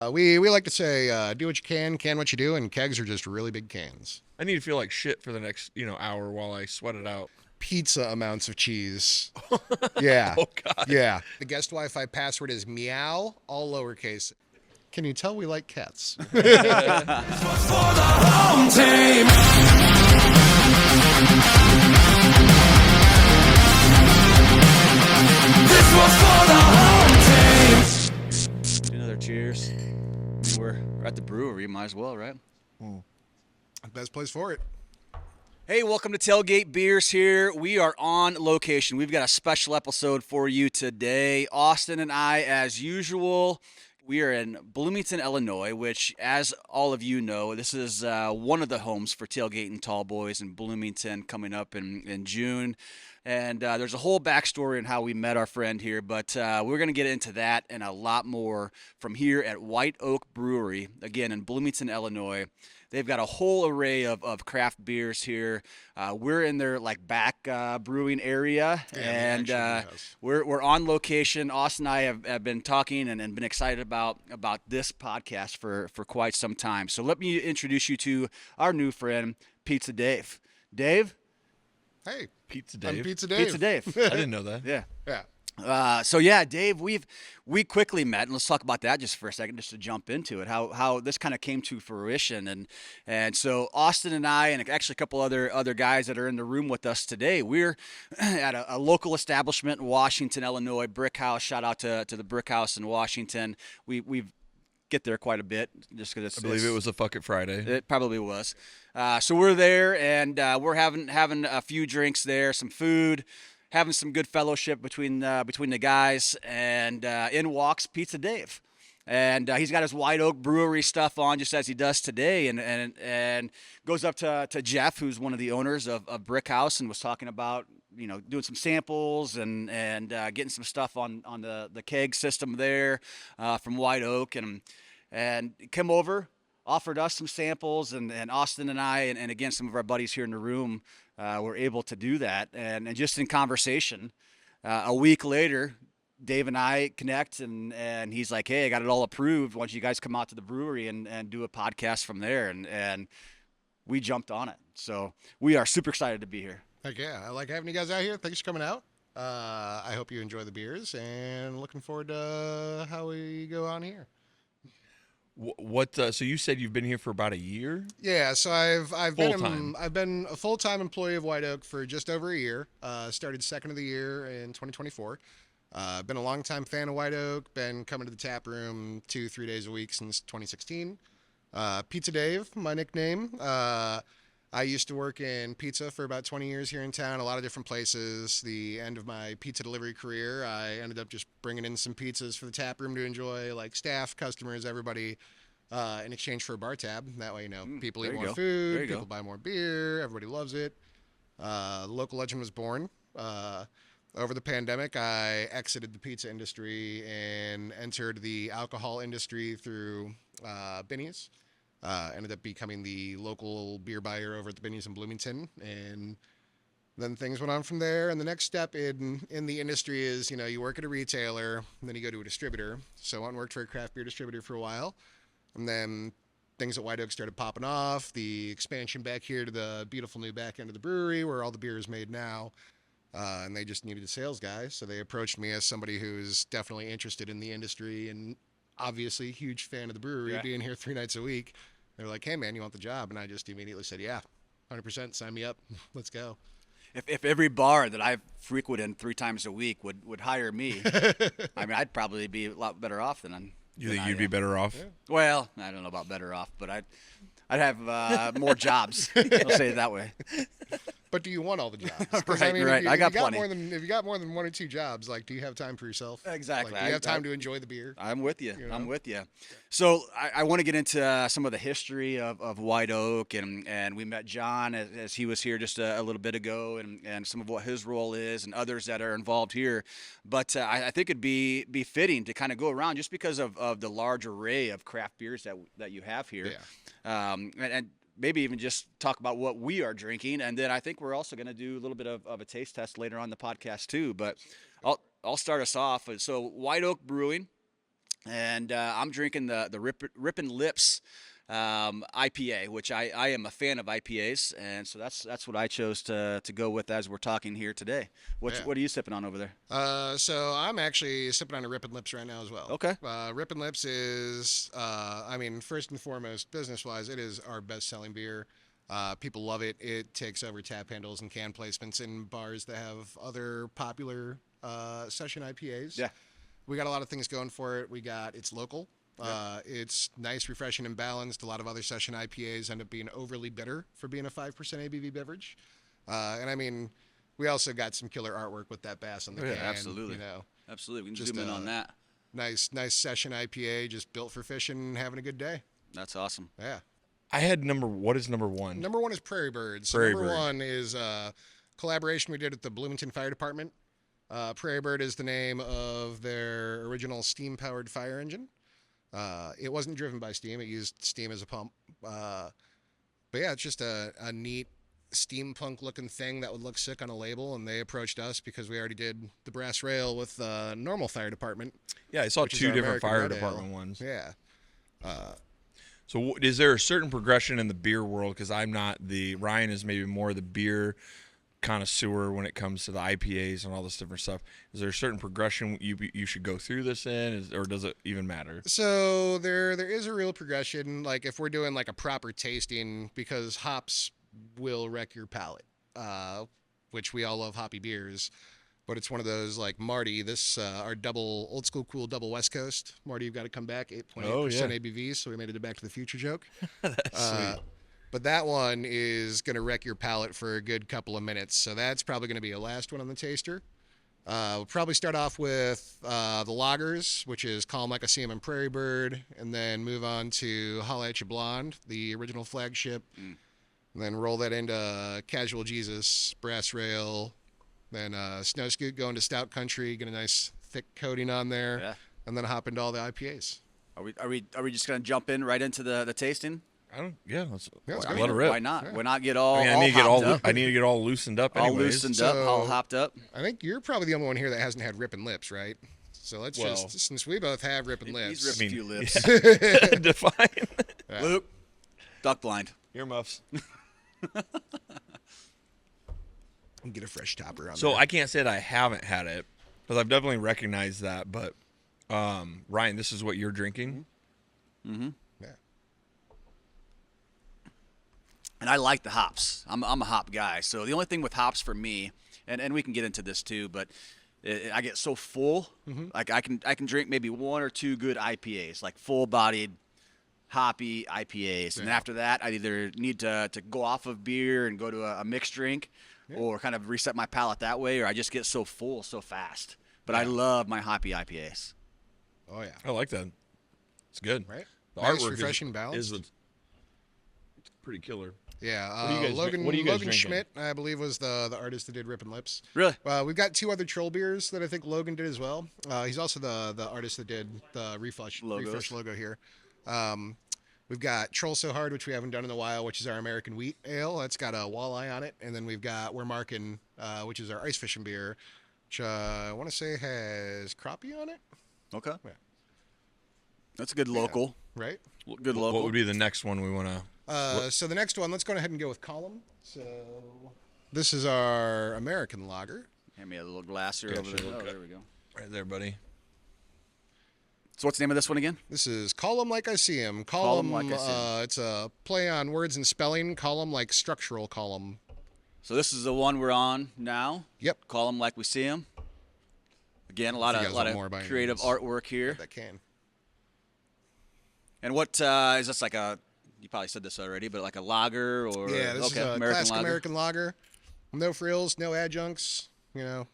We like to say, do what you can what you do, and kegs are just really big cans. I need to feel like shit for the next, hour while I sweat it out. Pizza amounts of cheese. Yeah. Oh God. Yeah. The guest Wi-Fi password is meow, all lowercase. Can you tell we like cats? Another cheers. We're at the brewery, might as well, right? Best place for it. Hey, welcome to Tailgate Beers here. We are on location. We've got a special episode for you today. Austin and I, as usual, we are in Bloomington, Illinois, which, as all of you know, this is one of the homes for Tailgate and Tall Boys in Bloomington coming up in June. And there's a whole backstory on how we met our friend here, but we're going to get into that and a lot more from here at White Oak Brewery, again in Bloomington, Illinois. They've got a whole array of craft beers here. We're in their back brewing area, and we're on location. Austin and I have been talking and been excited about this podcast for quite some time. So let me introduce you to our new friend, Pizza Dave. Dave? Hey. Pizza Dave. I'm Pizza Dave. Pizza Dave. I didn't know that. Yeah. Yeah. Dave, we quickly met, and let's talk about that just for a second, just to jump into it, how this kind of came to fruition, and so Austin and I, and actually a couple other guys that are in the room with us today, we're at a local establishment in Washington, Illinois, Brick House. Shout out to the Brick House in Washington. We get there quite a bit just because I believe it was a Fuck It Friday. It probably was. So we're there, and we're having a few drinks there, some food, having some good fellowship between the guys, and in walks Pizza Dave. And he's got his White Oak Brewery stuff on, just as he does today, and goes up to Jeff, who's one of the owners of Brick House, and was talking about doing some samples and getting some stuff on the keg system there from White Oak, and come over, offered us some samples, and Austin and I, and again some of our buddies here in the room were able to do that, and just in conversation, a week later, Dave and I connect, and he's like, hey, I got it all approved. Why don't you guys come out to the brewery and do a podcast from there? And we jumped on it. So we are super excited to be here. Heck yeah. I like having you guys out here. Thanks for coming out. I hope you enjoy the beers, and looking forward to how we go on here. What? So you said you've been here for about a year? Yeah, so I've been a full-time employee of White Oak for just over a year. Started second of the year in 2024. Been a long-time fan of White Oak. Been coming to the tap room 2-3 days a week since 2016. Pizza Dave, my nickname. I used to work in pizza for about 20 years here in town, a lot of different places. The end of my pizza delivery career, I ended up just bringing in some pizzas for the tap room to enjoy, like staff, customers, everybody, in exchange for a bar tab. That way, people eat more food, people buy more beer, everybody loves it. Local legend was born. Over the pandemic, I exited the pizza industry and entered the alcohol industry through Binny's. Ended up becoming the local beer buyer over at the Binny's in Bloomington, and then things went on from there. And the next step in the industry is, you work at a retailer, and then you go to a distributor. So I went and worked for a craft beer distributor for a while, and then things at White Oak started popping off. The expansion back here to the beautiful new back end of the brewery, where all the beer is made now. And they just needed a sales guy, so they approached me as somebody who's definitely interested in the industry and obviously a huge fan of the brewery, being here 3 nights a week. They're like, hey, man, you want the job? And I just immediately said, yeah, 100%, sign me up. Let's go. If every bar that I've frequented 3 times a week would hire me, I mean, I'd probably be a lot better off than You think you'd be better off? Yeah. Well, I don't know about better off, but I'd have more jobs. I'll say it that way. But do you want all the jobs? Right. I got plenty. If you got more than 1 or 2 jobs, do you have time for yourself? Exactly. Do you have time to enjoy the beer? I'm with you. I'm with you. So I want to get into some of the history of White Oak, and we met John as he was here just a little bit ago, and some of what his role is, and others that are involved here. But I think it'd be fitting to kind of go around just because of the large array of craft beers that you have here. Yeah. And maybe even just talk about what we are drinking, and then I think we're also going to do a little bit of a taste test later on the podcast too. But I'll start us off. So White Oak Brewing, and I'm drinking the Rip Lips IPA, which I am a fan of IPAs, and so that's what I chose to go with as we're talking here today. Yeah. What are you sipping on over there? So I'm actually sipping on a Rip Lips right now as well. Okay. Rip Lips is, I mean, first and foremost, business-wise, it is our best-selling beer. People love it. It takes over tap handles and can placements in bars that have other popular session IPAs. Yeah. We got a lot of things going for it. It's local. It's nice, refreshing, and balanced. A lot of other session IPAs end up being overly bitter for being a 5% ABV beverage. And I mean, we also got some killer artwork with that bass on the can. Absolutely. Absolutely. We can zoom in on that. Nice session IPA, just built for fishing and having a good day. That's awesome. Yeah. I had what is number one? Number one is Prairie Bird. So Prairie number Bird. one is a collaboration we did with the Bloomington Fire Department. Prairie Bird is the name of their original steam-powered fire engine. It wasn't driven by steam. It used steam as a pump. But yeah, it's just a neat steampunk-looking thing that would look sick on a label, and they approached us because we already did the brass rail with the normal fire department. Yeah, I saw which is two our different American fire Red department Ale. ones. Yeah. So is there a certain progression in the beer world? Because Ryan is maybe more the beer connoisseur when it comes to the IPAs and all this different stuff. Is there a certain progression you should go through this in, or does it even matter? So there is a real progression. Like if we're doing like a proper tasting, because hops will wreck your palate, which we all love hoppy beers. But it's one of those like Marty, our old school cool double West Coast. Marty, you've got to come back, 8.8% ABV, so we made it a Back to the Future joke. That's sweet. But that one is going to wreck your palate for a good couple of minutes. So that's probably going to be a last one on the taster. We'll probably start off with the lagers, which is Calm Like I See 'Em and Prairie Bird, and then move on to Holla at Ya Blonde, the original flagship, and then roll that into Casual Jesus, Brass Rail, then Snow Scoot, go into Stout Country, get a nice thick coating on there, and then hop into all the IPAs. Are we just gonna jump in right into the tasting? Let's go. let it rip. Why not? Yeah. Why not get all? I need to get all loosened up. all Anyways. loosened up, all So- hopped up. I think you're probably the only one here that hasn't had Rippin' Lips, right? So let's since we both have Rippin' Lips. He's ripped a few lips. Define Luke, duck blind. earmuffs. Get a fresh topper on So there. I can't say that I haven't had it, because I've definitely recognized that. But Ryan, this is what you're drinking. Yeah. And I like the hops. I'm a hop guy. So the only thing with hops for me, and we can get into this too, but I get so full. Like I can drink maybe one or two good IPAs, like full-bodied, hoppy IPAs, and after that, I either need to go off of beer and go to a mixed drink, or kind of reset my palate that way, or I just get so full so fast. But I love my hoppy IPAs. Oh yeah. I like that. It's good. Right. The Nice, artwork refreshing, balanced. it's pretty killer. Yeah. What are you guys Logan drinking? Schmidt, I believe, was the artist that did Rippin' Lips. Really? We've got two other troll beers that I think Logan did as well. He's also the artist that did the refresh logo here. We've got Troll So Hard, which we haven't done in a while, which is our American wheat ale. That's got a walleye on it. And then We're Marking, which is our ice fishing beer, which I want to say has crappie on it. Okay. Yeah. That's a good local. Right? Good local. What would be the next one we want to? So the next one, let's go ahead and go with Column. So this is our American lager. Hand me a little glass here over there. Oh, there we go. Right there, buddy. So what's the name of this one again? This is Call 'em Like I See 'em. Call 'em like I see 'em. It's a play on words and spelling. Column like structural column. So this is the one we're on now. Yep. Call them like we see them. Again, a lot If you guys want more of by any creative means, artwork here. That can. And what is this like a? You probably said this already, but like a lager or Yeah, this is a American classic lager. American lager. No frills, no adjuncts. You know,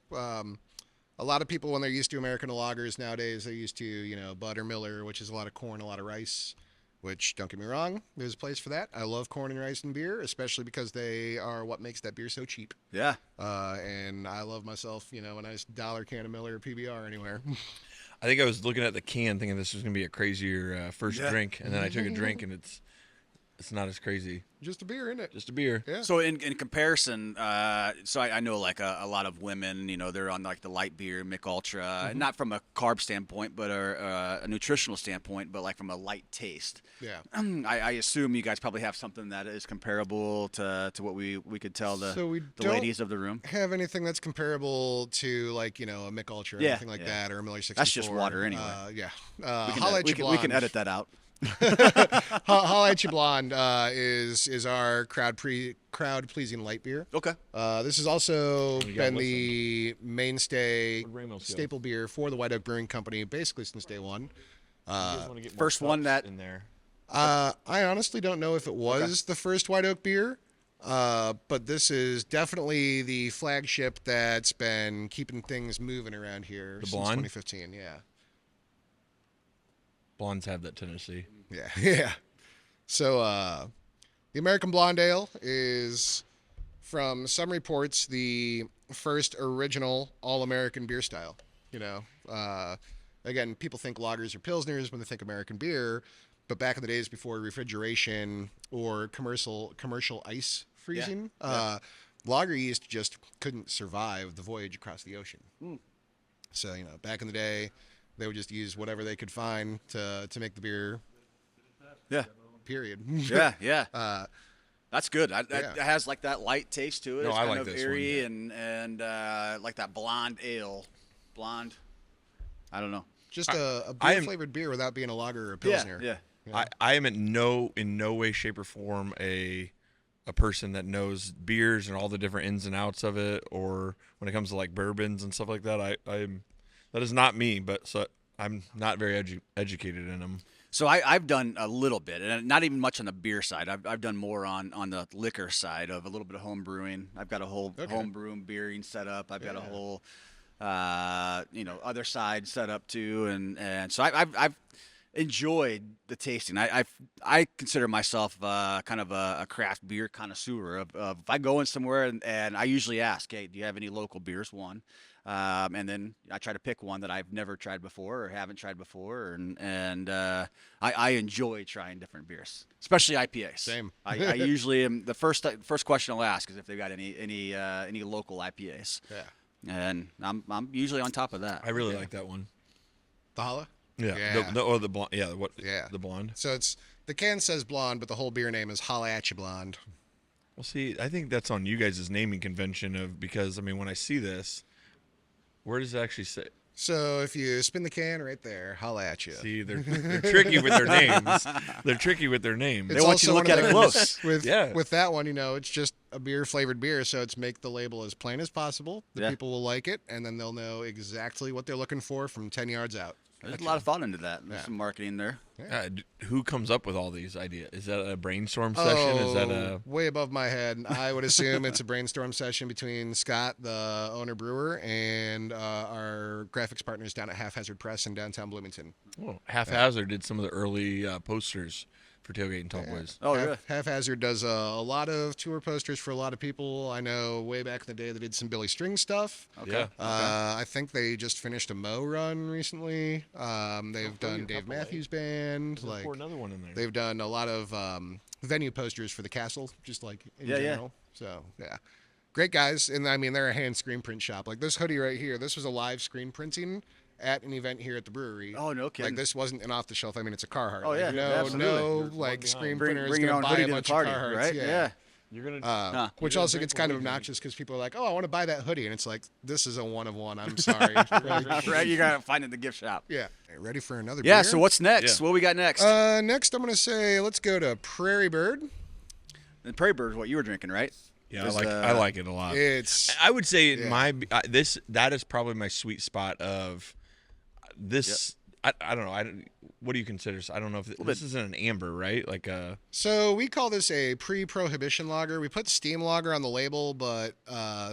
a lot of people when they're used to American lagers nowadays, they're used to Bud or Miller, which is a lot of corn, a lot of rice. Which, don't get me wrong, there's a place for that. I love corn and rice in beer, especially because they are what makes that beer so cheap. Yeah. And I love myself, a nice $1 can of Miller or PBR anywhere. I think I was looking at the can thinking this was going to be a crazier first drink, and then I took a drink, and it's not as crazy. Just a beer, isn't it? Just a beer. Yeah. So in comparison, so I know like a lot of women, they're on like the light beer, Mick Ultra, not from a carb standpoint, but a nutritional standpoint, but like from a light taste. Yeah. I assume you guys probably have something that is comparable to what we could tell the ladies of the room. Have anything that's comparable to like a Mick Ultra or anything like that, or a Miller 64. That's just water anyway. Yeah. We can edit that out. Holla at You Blonde is our crowd pleasing light beer. Okay. This has also been the mainstay staple beer for the White Oak Brewing Company basically since day one. First one that in there. I honestly don't know if it was the first White Oak beer, but this is definitely the flagship that's been keeping things moving around here since blonde? 2015. Yeah. Blondes have that tendency. Yeah, yeah. So the American Blonde Ale is, from some reports, the first original all-American beer style. Again, people think lagers or pilsners when they think American beer, but back in the days before refrigeration or commercial ice freezing, lager yeast just couldn't survive the voyage across the ocean. So back in the day, they would just use whatever they could find to make the beer. Yeah. Period. Yeah. That's good. It has like that light taste to it. No, it's I kind like of this airy and like that blonde ale. Blonde. I don't know. Just a beer flavored beer without being a lager or a pilsner. Yeah. I am in no way, shape, or form a person that knows beers and all the different ins and outs of it, or when it comes to like bourbons and stuff like that. That is not me, but I'm not very educated in them. So I've done a little bit, and not even much on the beer side. I've done more on the liquor side of a little bit of home brewing. I've got a whole home brewing beering set up. I've got a whole other side set up too, and so I've enjoyed the tasting. I consider myself kind of a craft beer connoisseur. Of if I go in somewhere and I usually ask, hey, do you have any local beers? One. And then I try to pick one that I've never tried before or haven't tried before, and I enjoy trying different beers, especially IPAs. Same. I usually am the first question I'll ask is if they've got any local IPAs. Yeah. And I'm usually on top of that. I really like that one. The Holla? Yeah. The blonde. Yeah. The blonde. So the can says blonde, but the whole beer name is Holla at You Blonde. Well, see, I think that's on you guys' naming convention because when I see this, where does it actually say? So if you spin the can right there, holla at you. See, they're tricky with their names. They're tricky with their names. They want you to look at it close. With that one, it's just a flavored beer, so it's make the label as plain as possible. The people will like it, and then they'll know exactly what they're looking for from 10 yards out. There's a lot of thought into that. There's some marketing there. Who comes up with all these ideas? Is that a brainstorm session? Is that way above my head? I would assume it's a brainstorm session between Scott, the owner brewer, and our graphics partners down at Haphazard Press in downtown Bloomington. Oh, Haphazard did some of the early posters for Tailgate and Tall Boys. Oh, yeah. Haphazard does a lot of tour posters for a lot of people. I know way back in the day they did some Billy String stuff. Okay. I think they just finished a Mo run recently. They've done Dave Matthews Band. Pour another one in there. They've done a lot of venue posters for the castle, just like in general. So, yeah. Great guys. And, they're a hand screen print shop. Like this hoodie right here, this was a live screen printing at an event here at the brewery. Oh, no kidding. Like this wasn't an off the shelf. It's a Carhartt. Oh, yeah. No screen printer is going to buy a bunch of Carhartts. Right? Yeah. You're gonna, which also gets kind of obnoxious because people are like, "Oh, I want to buy that hoodie," and it's like, "This is a one of one." I'm sorry. Right, you gotta find it in the gift shop. Yeah. Ready for another? Yeah. beer? So what's next? What we got next? Next, I'm gonna say let's go to Prairie Bird. And Prairie Bird is what you were drinking, right? Yeah, I like it a lot. I would say that is probably my sweet spot of this. I don't know. What do you consider? I don't know if this isn't an amber, right? Like a. So we call this a pre-prohibition lager. We put steam lager on the label, but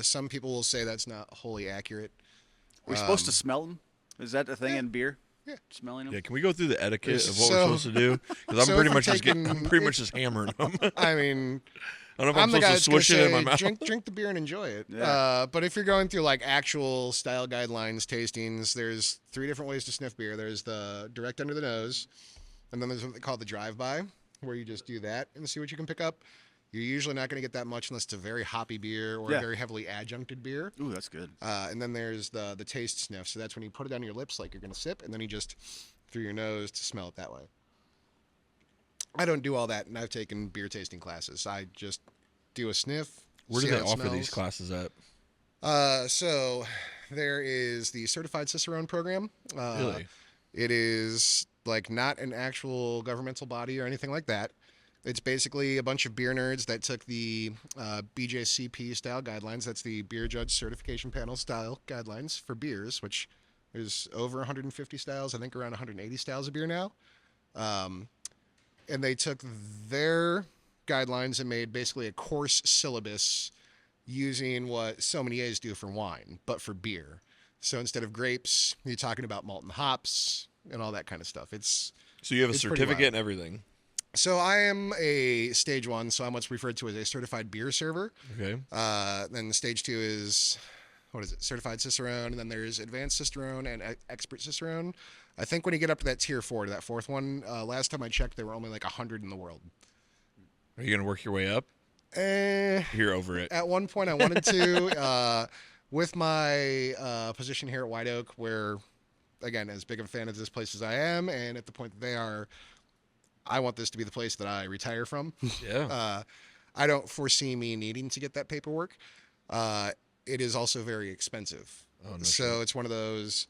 some people will say that's not wholly accurate. We're supposed to smell them. Is that the thing in beer? Yeah, smelling them. Yeah, can we go through the etiquette of what we're supposed to do? Because I'm pretty much just hammering them. I don't know if I'm supposed to swish it in my mouth. Drink the beer and enjoy it. Yeah. But if you're going through like actual style guidelines, tastings, there's 3 different ways to sniff beer. There's the direct under the nose, and then there's what they call the drive-by, where you just do that and see what you can pick up. You're usually not going to get that much unless it's a very hoppy beer or a very heavily adjuncted beer. Ooh, that's good. And then there's the taste sniff. So that's when you put it on your lips like you're going to sip, and then you just through your nose to smell it that way. I don't do all that, and I've taken beer tasting classes. I just do a sniff. Where do they offer these classes at? So there is the Certified Cicerone program. Really? It is like not an actual governmental body or anything like that. It's basically a bunch of beer nerds that took the BJCP style guidelines. That's the Beer Judge Certification Panel style guidelines for beers, which there's over 150 styles, I think around 180 styles of beer now. And they took their guidelines and made basically a course syllabus using what sommeliers do for wine, but for beer. So instead of grapes, you're talking about malt and hops and all that kind of stuff. So you have a certificate and everything? So I am a stage 1, so I'm what's referred to as a certified beer server. Okay. Then stage 2 is, certified Cicerone, and then there's advanced Cicerone and expert Cicerone. I think when you get up to that tier 4, to that 4th one, last time I checked, there were only like 100 in the world. Are you going to work your way up? You're over it. At one point I wanted to, with my position here at White Oak, where, again, as big of a fan of this place as I am, and at the point that they are, I want this to be the place that I retire from. Yeah. I don't foresee me needing to get that paperwork. It is also very expensive. Oh, no so it's one of those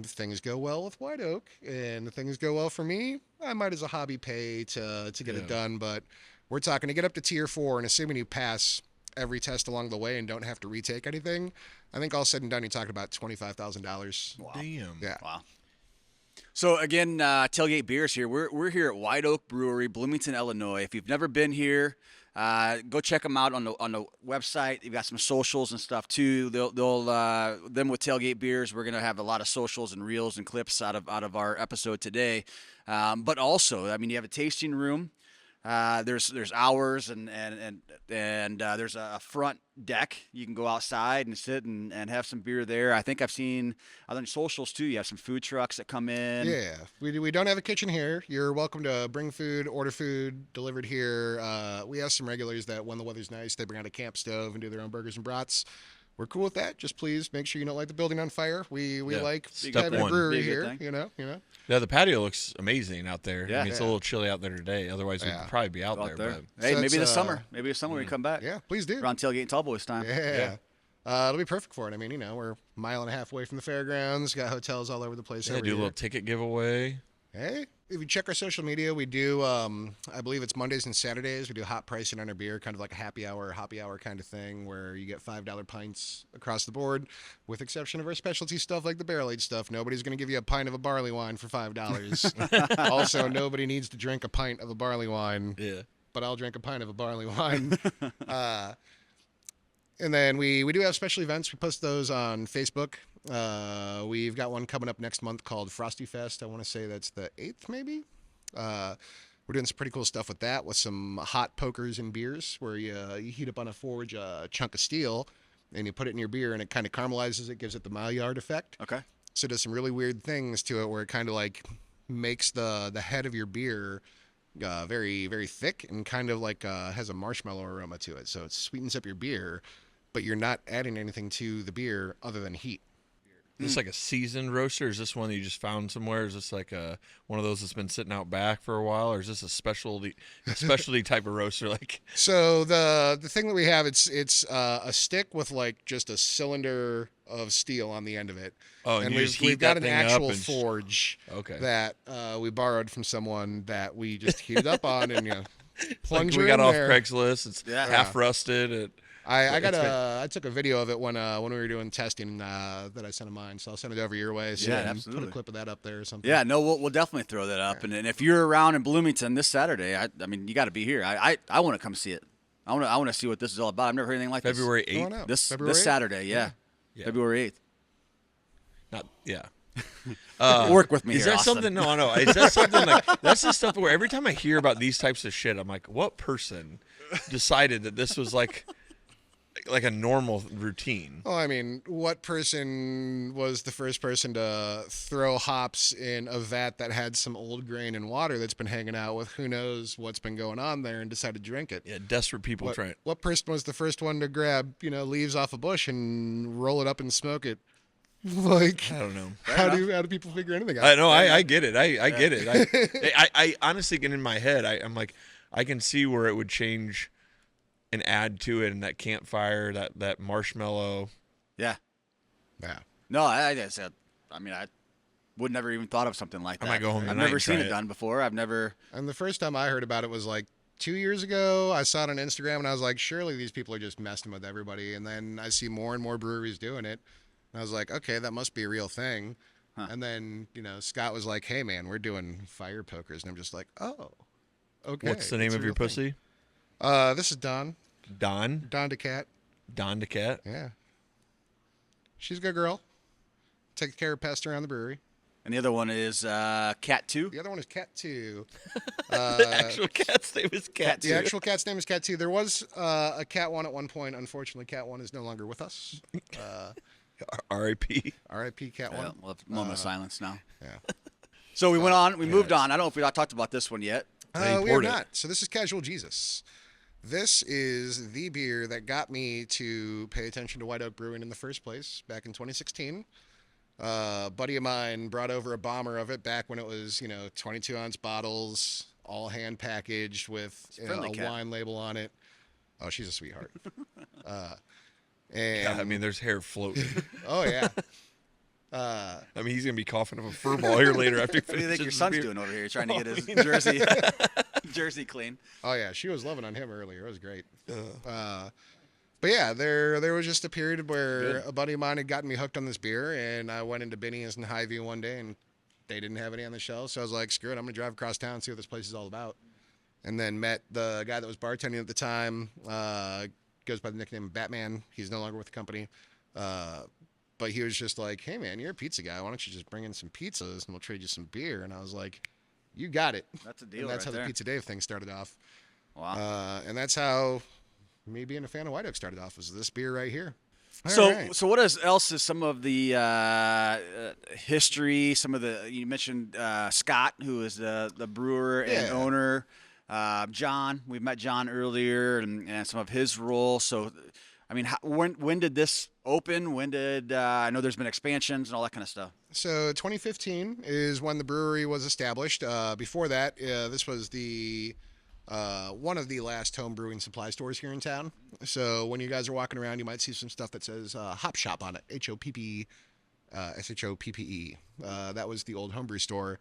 things go well with White Oak, and things go well for me. I might as a hobby pay to get it done, but we're talking to get up to tier 4, and assuming you pass every test along the way and don't have to retake anything, I think all said and done, you're talking about $25,000. Wow. Damn. Yeah. Wow. So again, Tailgate Beers here. We're here at White Oak Brewery, Bloomington, Illinois. If you've never been here, go check them out on the website. You've got some socials and stuff too. Them with Tailgate Beers. We're gonna have a lot of socials and reels and clips out of our episode today. But also, I mean, you have a tasting room. There's hours and there's a front deck. You can go outside and sit and have some beer there. I think I've seen on socials too. You have some food trucks that come in. Yeah, we don't have a kitchen here. You're welcome to bring food, order food delivered here. We have some regulars that when the weather's nice, they bring out a camp stove and do their own burgers and brats. We're cool with that. Just please make sure you don't light the building on fire. We like having a brewery here, you know. Yeah, the patio looks amazing out there. Yeah. I mean, it's a little chilly out there today. Otherwise, we'd probably be out there. But. Hey, So maybe this summer. Maybe this summer we come back. Yeah, please do. Around Tailgate and Tall Boys time. Yeah. It'll be perfect for it. I mean, we're a mile and a half away from the fairgrounds. Got hotels all over the place. Yeah, do a little ticket giveaway. Hey, if you check our social media, we do, I believe it's Mondays and Saturdays. We do hot pricing on our beer, kind of like a happy hour kind of thing, where you get $5 pints across the board, with exception of our specialty stuff like the barrel-aged stuff. Nobody's going to give you a pint of a barley wine for $5. Also, nobody needs to drink a pint of a barley wine. Yeah. But I'll drink a pint of a barley wine. And then we do have special events. We post those on Facebook. We've got one coming up next month called Frosty Fest. I want to say that's the 8th, maybe. We're doing some pretty cool stuff with that, with some hot pokers and beers, where you heat up on a forge a chunk of steel, and you put it in your beer, and it kind of caramelizes it, gives it the Maillard effect. Okay. So it does some really weird things to it, where it kind of like makes the head of your beer very, very thick, and kind of like has a marshmallow aroma to it. So it sweetens up your beer, but you're not adding anything to the beer other than heat. Is this like a seasoned roaster? Is this one that you just found somewhere? Is this like one of those that's been sitting out back for a while, or is this a specialty type of roaster? Like, so the thing that we have, it's a stick with like just a cylinder of steel on the end of it. Oh, and we've got an actual forge that we borrowed from someone that we just heated up on, and plunge like we got off Craigslist. It's half rusted. I took a video of it when we were doing testing that I sent of mine, so I'll send it over your way. So absolutely. Put a clip of that up there or something. Yeah, no, we'll definitely throw that up. Yeah. And if you're around in Bloomington this Saturday, I mean, you got to be here. I want to come see it. I want to see what this is all about. I've never heard anything like February this. 8th. This February 8th? Saturday, yeah. February 8th. Work with me. Is here, that Austin. something? No. Is that something like that's the stuff where every time I hear about these types of shit, I'm like, what person decided that this was like like a normal routine. Well, I mean, what person was the first person to throw hops in a vat that had some old grain and water that's been hanging out with who knows what's been going on there and decided to drink it? Yeah, desperate people try it. What person was the first one to grab, leaves off a bush and roll it up and smoke it? Like, I don't know. How do people figure anything out? I know. I get it. I get it. I honestly get in my head. I'm like, I can see where it would change and add to it, and that campfire, that marshmallow. Yeah. Yeah. No, I would never even thought of something like that. I might go home tonight I've never and seen try it it. done before. I've never. And the first time I heard about it was like 2 years ago. I saw it on Instagram and I was like, surely these people are just messing with everybody. And then I see more and more breweries doing it. And I was like, okay, that must be a real thing. Huh. And then, Scott was like, hey man, we're doing fire pokers. And I'm just like, oh, okay. What's the name it's a of your real thing. pussy? This is Dawn. Don. Dawn DeCat. Don DeCat. Yeah. She's a good girl. Takes care of pests around the brewery. And the other one is Cat 2. The other one is Cat 2. The actual cat's name is Cat. The actual cat's name is Cat 2. There was a Cat 1 at one point. Unfortunately, Cat 1 is no longer with us. R.I.P. R.I.P. Cat 1. Yeah, we'll have a moment of silence now. Yeah. So we went on. We moved on. I don't know if we talked about this one yet. We have poured it. not. So this is Casual Jesus. This is the beer that got me to pay attention to White Oak Brewing in the first place back in 2016. A buddy of mine brought over a bomber of it back when it was, 22-ounce bottles, all hand packaged with friendly a cat. wine label on it. Oh, she's a sweetheart. Yeah, I mean, there's hair floating. Oh yeah. I mean, he's gonna be coughing up a fur ball here later after he What do you finishes think your his son's beer. doing over here, trying to get his jersey clean? Oh yeah, she was loving on him earlier. It was great. But yeah, there was just a period where a buddy of mine had gotten me hooked on this beer, and I went into Binny's in Highview one day, and they didn't have any on the shelf, so I was like, screw it, I'm gonna drive across town and see what this place is all about. And then met the guy that was bartending at the time. Goes by the nickname Batman. He's no longer with the company. But he was just like, hey man, you're a pizza guy. Why don't you just bring in some pizzas and we'll trade you some beer? And I was like, you got it. That's a deal. And that's right how there. the Pizza Dave thing started off. Wow. And that's how me being a fan of White Oak started off, was this beer right here. So, All right. so what else is some of the history? Some of the, you mentioned Scott, who is the brewer and Yeah. owner. John, we met John earlier, and some of his role. So, I mean, when did this open? When did I know there's been expansions and all that kind of stuff? So 2015 is when the brewery was established. Before that, this was the one of the last home brewing supply stores here in town. So when you guys are walking around, you might see some stuff that says Hop Shop on it, Hoppe, SHOPPE. That was the old homebrew store.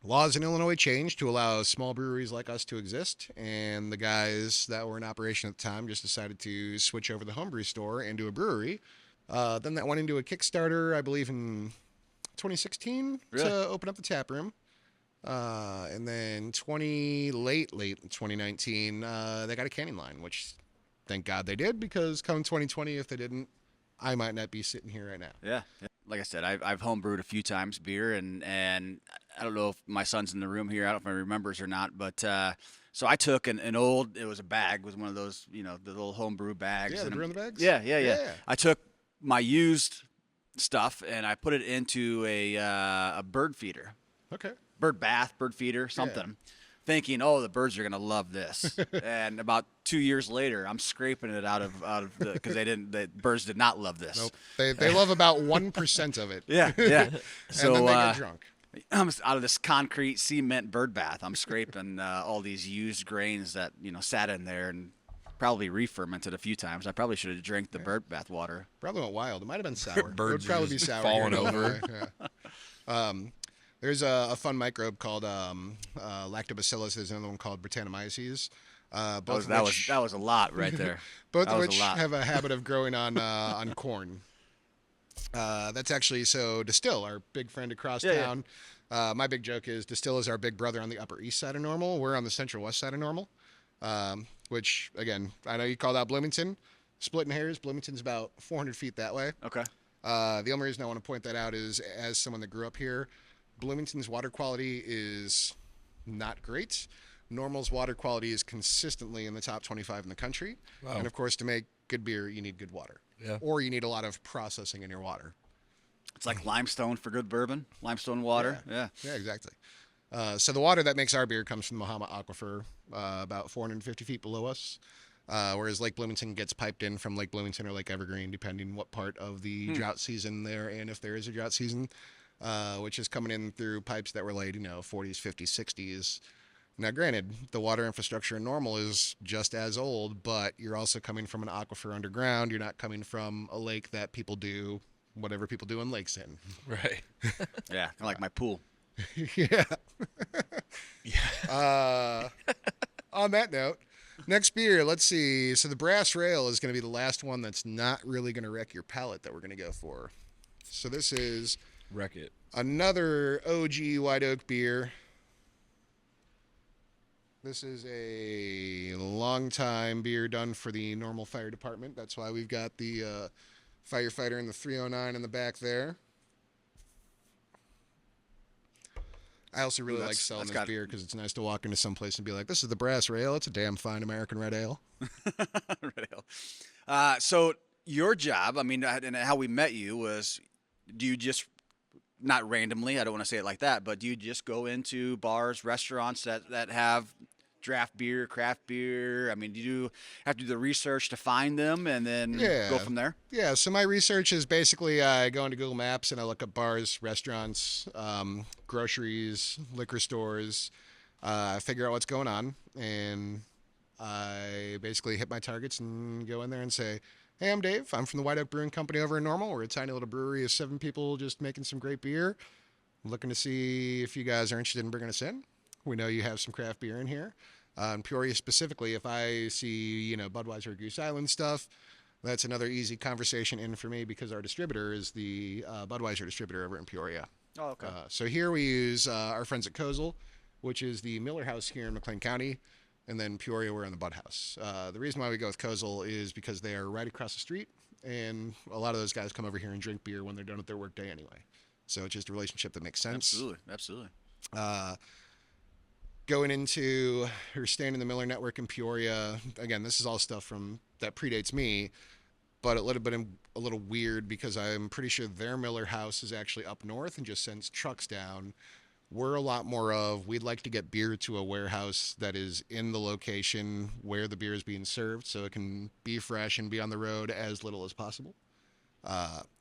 Laws in Illinois changed to allow small breweries like us to exist, and the guys that were in operation at the time just decided to switch over the homebrew store into a brewery. Then that went into a Kickstarter, I believe, in 2016 Really? to open up the tap room. And then late in 2019, they got a canning line, which thank God they did, because come 2020, if they didn't, I might not be sitting here right now. Yeah. Like I said, I've homebrewed a few times beer, and I don't know if my son's in the room here. I don't know if he remembers or not, but so I took an old, it was a bag, was one of those, the little homebrew bags. Yeah, the and brew in the bags? Yeah. Yeah. I took my used stuff and I put it into a bird feeder, Okay. bird bath, bird feeder, something. Thinking, oh, the birds are gonna love this, and about 2 years later, I'm scraping it out of the because the birds did not love this. Nope. They love about 1% of it. Yeah. So And then they get drunk. I'm out of this concrete cement bird bath. I'm scraping all these used grains that sat in there and probably re-fermented a few times. I probably should have drank the bird bath water. Probably went wild. It might have been sour. Birds it would probably are be just sour. falling here in over. Illinois, yeah. There's a fun microbe called lactobacillus. There's another one called Brettanomyces. Both That of which, was a lot right there. both that of was which a lot. have a habit of growing on corn. That's actually so Distill, our big friend across town. My big joke is Distill is our big brother on the Upper East Side of Normal. We're on the Central West Side of Normal, which again I know you called out Bloomington. Splitting hairs, Bloomington's about 400 feet that way. Okay. The only reason I want to point that out is, as someone that grew up here, Bloomington's water quality is not great, Normal's water quality is consistently in the top 25 in the country. Wow. And of course, to make good beer, you need good water. Yeah. Or you need a lot of processing in your water. It's like limestone for good bourbon, limestone water. Yeah. Yeah, exactly. So the water that makes our beer comes from the Mahama Aquifer, about 450 feet below us. Whereas Lake Bloomington gets piped in from Lake Bloomington or Lake Evergreen, depending what part of the drought season there, and if there is a drought season, which is coming in through pipes that were laid, 40s, 50s, 60s. Now, granted, the water infrastructure in Normal is just as old, but you're also coming from an aquifer underground. You're not coming from a lake that people do whatever people do in lakes in. Right. Yeah, kind of like my pool. Yeah. On that note, next beer, let's see. So the Brass Rail is going to be the last one that's not really going to wreck your palate that we're going to go for. So this is Wreck it. another OG White Oak beer. This is a long time beer done for the Normal Fire Department. That's why we've got the firefighter in the 309 in the back there. I also really like selling this beer because it's nice to walk into some place and be like, this is the Brass Rail. It's a damn fine American red ale. Red ale. So your job, I mean, and how we met you was, do you just, not randomly, I don't want to say it like that, but do you just go into bars, restaurants that have draft beer, craft beer? I mean, do you have to do the research to find them and then go from there? Yeah, so my research is basically I go into Google Maps and I look up bars, restaurants, groceries, liquor stores, figure out what's going on, and I basically hit my targets and go in there and say, hey, I'm Dave. I'm from the White Oak Brewing Company over in Normal. We're a tiny little brewery of 7 people just making some great beer. I'm looking to see if you guys are interested in bringing us in. We know you have some craft beer in here. In Peoria specifically, if I see, Budweiser or Goose Island stuff, that's another easy conversation in for me because our distributor is the Budweiser distributor over in Peoria. Oh, okay. So here we use our friends at Kozel, which is the Miller House here in McLean County. And then Peoria, we're in the Bud House. The reason why we go with Kozel is because they are right across the street, and a lot of those guys come over here and drink beer when they're done with their workday anyway. So it's just a relationship that makes sense. Absolutely. Going into or staying in the Miller Network in Peoria, again, this is all stuff that predates me, but it would have been a little weird because I'm pretty sure their Miller House is actually up north and just sends trucks down. We're a lot more we'd like to get beer to a warehouse that is in the location where the beer is being served so it can be fresh and be on the road as little as possible.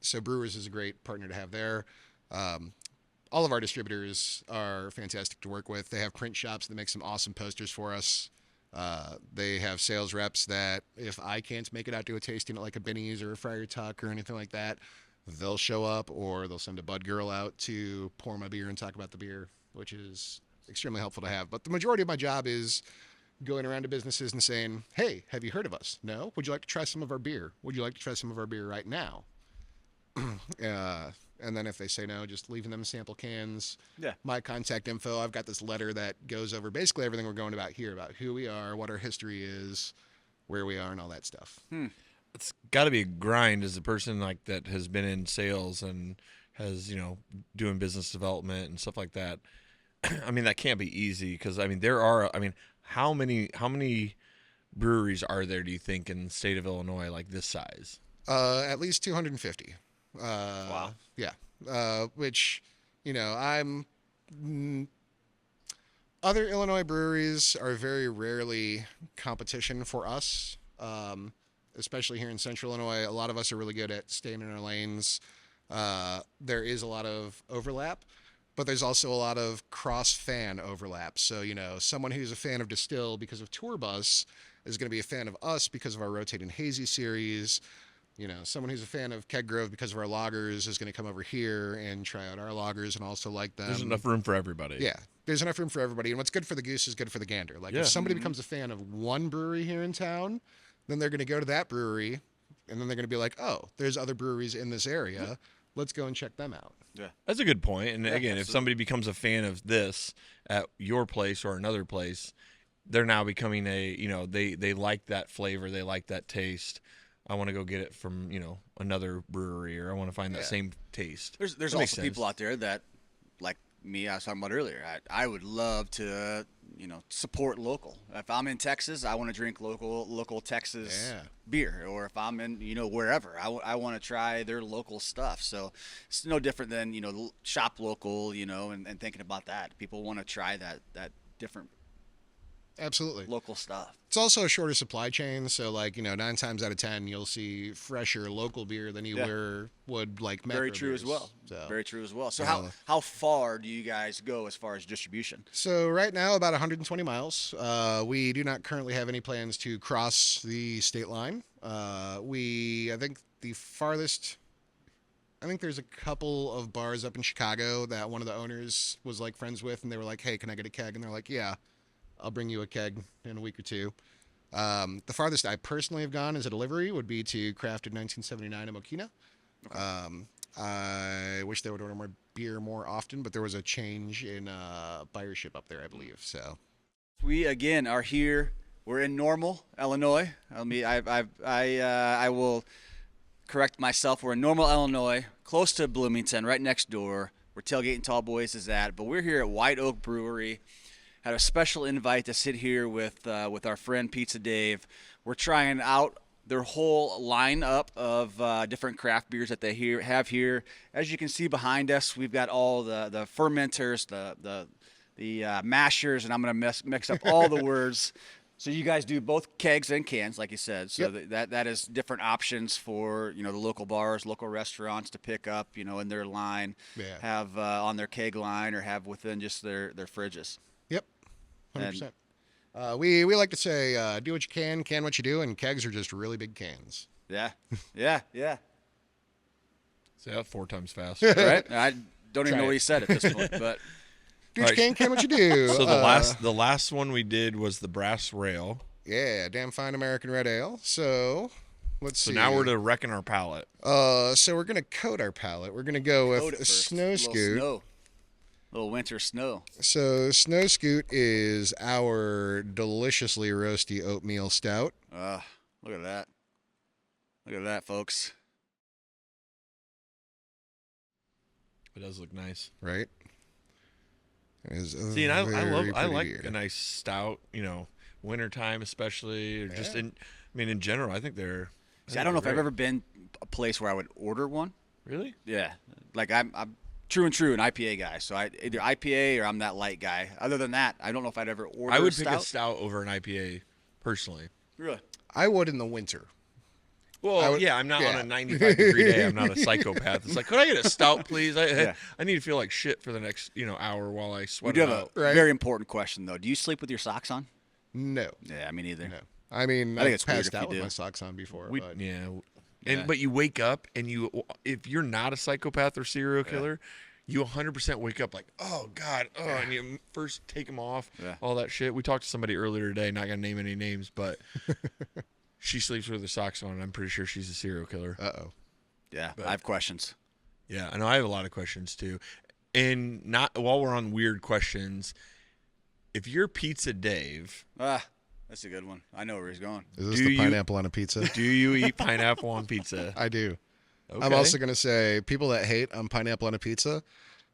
So Brewers is a great partner to have there. All of our distributors are fantastic to work with. They have print shops that make some awesome posters for us. They have sales reps that if I can't make it out to a tasting at like a Binny's or a Friar Tuck or anything like that, they'll show up or they'll send a Bud girl out to pour my beer and talk about the beer, which is extremely helpful to have. But the majority of my job is going around to businesses and saying, hey, have you heard of us? No? Would you like to try some of our beer? Would you like to try some of our beer right now? And then if they say no, just leaving them sample cans. Yeah. My contact info. I've got this letter that goes over basically everything we're going about here, about who we are, what our history is, where we are, and all that stuff. It's got to be a grind as a person like that has been in sales and has, doing business development and stuff like that. I mean, that can't be easy because, how many breweries are there, do you think, in the state of Illinois like this size? At least 250. Wow. Yeah. Which, other Illinois breweries are very rarely competition for us, especially here in Central Illinois. A lot of us are really good at staying in our lanes. There is a lot of overlap, but there's also a lot of cross-fan overlap. So, someone who's a fan of Distill because of Tour Bus is going to be a fan of us because of our Rotating Hazy series. Someone who's a fan of Keg Grove because of our lagers is going to come over here and try out our lagers and also like them. There's enough room for everybody. Yeah, there's enough room for everybody. And what's good for the goose is good for the gander. Like if somebody becomes a fan of one brewery here in town, then they're going to go to that brewery and then they're going to be like, oh, there's other breweries in this area. Let's go and check them out. Yeah, that's a good point. And again, absolutely. If somebody becomes a fan of this at your place or another place, they're now becoming they like that flavor. They like that taste. I want to go get it from, another brewery, or I want to find that same taste. There's also people out there that like me, I was talking about earlier. I would love to, support local. If I'm in Texas, I want to drink local Texas beer. Or if I'm in, wherever, I want to try their local stuff. So it's no different than, shop local, and thinking about that. People want to try that different Absolutely. local stuff. It's also a shorter supply chain, so 9 times out of 10 you'll see fresher local beer than you would like metro Very true beers. as well. So, Very true as well. So how far do you guys go as far as distribution? So right now about 120 miles. We do not currently have any plans to cross the state line. I think the farthest. I think there's a couple of bars up in Chicago that one of the owners was like friends with, and they were like, "Hey, can I get a keg?" And they're like, "Yeah, I'll bring you a keg in a week or two." The farthest I personally have gone as a delivery would be to Crafted 1979 in Mokina. Okay. I wish they would order more beer more often, but there was a change in buyership up there, I believe. So we again are here. We're in Normal, Illinois. I will correct myself. We're in Normal, Illinois, close to Bloomington, right next door, where Tailgate and Tall Boys is at. But we're here at White Oak Brewery. Had a special invite to sit here with our friend Pizza Dave. We're trying out their whole lineup of different craft beers that they have here. As you can see behind us, we've got all the fermenters, the mashers, and I'm going to mix up all the words. So you guys do both kegs and cans, like you said. So that is different options for the local bars, local restaurants to pick up, in their line, have on their keg line, or have within just their fridges. Yep. 100%. We like to say, do what you can what you do, and kegs are just really big cans. Yeah. Say that 4 times fast. Right? I don't even know what he said at this point, but do what you can what you do. So the last one we did was the Brass Rail. Yeah, damn fine American red ale. So let's see. So now we're to wrecking our palate. So we're gonna coat our palate. We're gonna go with Snow Scoot. Little winter snow. So Snow Scoot is our deliciously roasty oatmeal stout. Look at that. Look at that, folks. It does look nice, right? See, and I like a nice stout. Wintertime especially, or just in general. I think they're. See, I don't know if I've ever been a place where I would order one. Really? Yeah, like I'm true an IPA guy, so I either IPA or I'm that light guy. Other than that, I don't know if I'd ever order. I would pick a stout over an IPA, personally. Really? I would in the winter. Well, I'm not on a 95-degree day. I'm not a psychopath. It's like, could I get a stout, please? I need to feel like shit for the next hour while I sweat. We do have a very important question though. Do you sleep with your socks on? No. Yeah, me neither. No. I think it's passed out with my socks on before. But you wake up and if you're not a psychopath or serial killer, you 100% wake up like, oh God, and you first take them off, all that shit. We talked to somebody earlier today, not gonna name any names, but she sleeps with her socks on, and I'm pretty sure she's a serial killer. Uh-oh. Yeah, I have questions. Yeah, I know I have a lot of questions too. And not while we're on weird questions, if you're Pizza Dave, that's a good one. I know where he's going. Is this the pineapple on a pizza? Do you eat pineapple on pizza? I do. Okay. I'm also going to say, people that hate on pineapple on a pizza,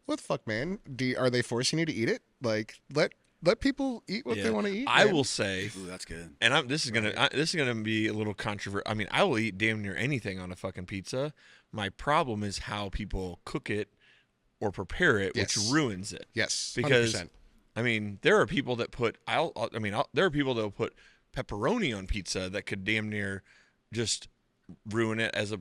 what the fuck, man? Are they forcing you to eat it? Like, let people eat what they want to eat. I will say, ooh, that's good. And this is gonna be a little controversial. I mean, I will eat damn near anything on a fucking pizza. My problem is how people cook it or prepare it, which ruins it. Yes, 100%. Because I mean, there are people that put there are people that will put pepperoni on pizza that could damn near just ruin it. As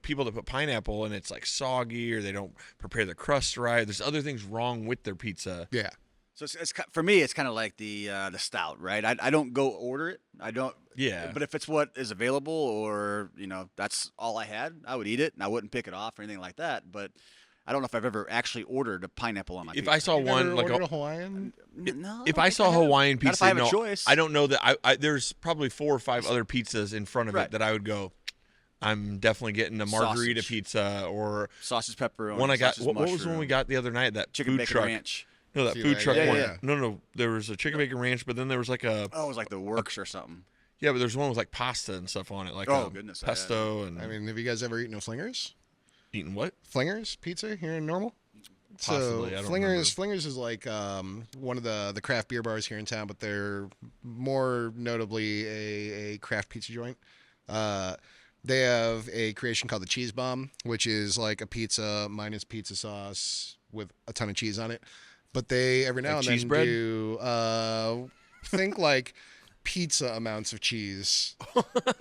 people that put pineapple and it's like soggy, or they don't prepare the crust right. There's other things wrong with their pizza. Yeah. So it's for me, it's kind of like the stout, right? I don't go order it. I don't. Yeah. But if it's what is available, or that's all I had, I would eat it, and I wouldn't pick it off or anything like that. But I don't know if I've ever actually ordered a pineapple on my pizza. If I saw one like a Hawaiian, no. If I saw Hawaiian pizza, if I have a choice. I don't know that there's probably 4 or 5 other pizzas in front of it that I would go, I'm definitely getting a margarita pizza or sausage pepperoni. One I got. What was the one we got the other night? That chicken food bacon truck. ranch. No, that food truck one. Yeah. No. There was a chicken bacon ranch, but then there was like a. Oh, it was like the works or something. Yeah, but there's one with like pasta and stuff on it, like goodness, pesto and. I mean, have you guys ever eaten a Flingers? Eaten what? Flingers pizza here in Normal? Possibly. I don't Flingers is like one of the craft beer bars here in town, but they're more notably a craft pizza joint. They have a creation called the Cheese Bomb, which is like a pizza minus pizza sauce with a ton of cheese on it. But they every now Like and cheese then bread? do think like pizza amounts of cheese.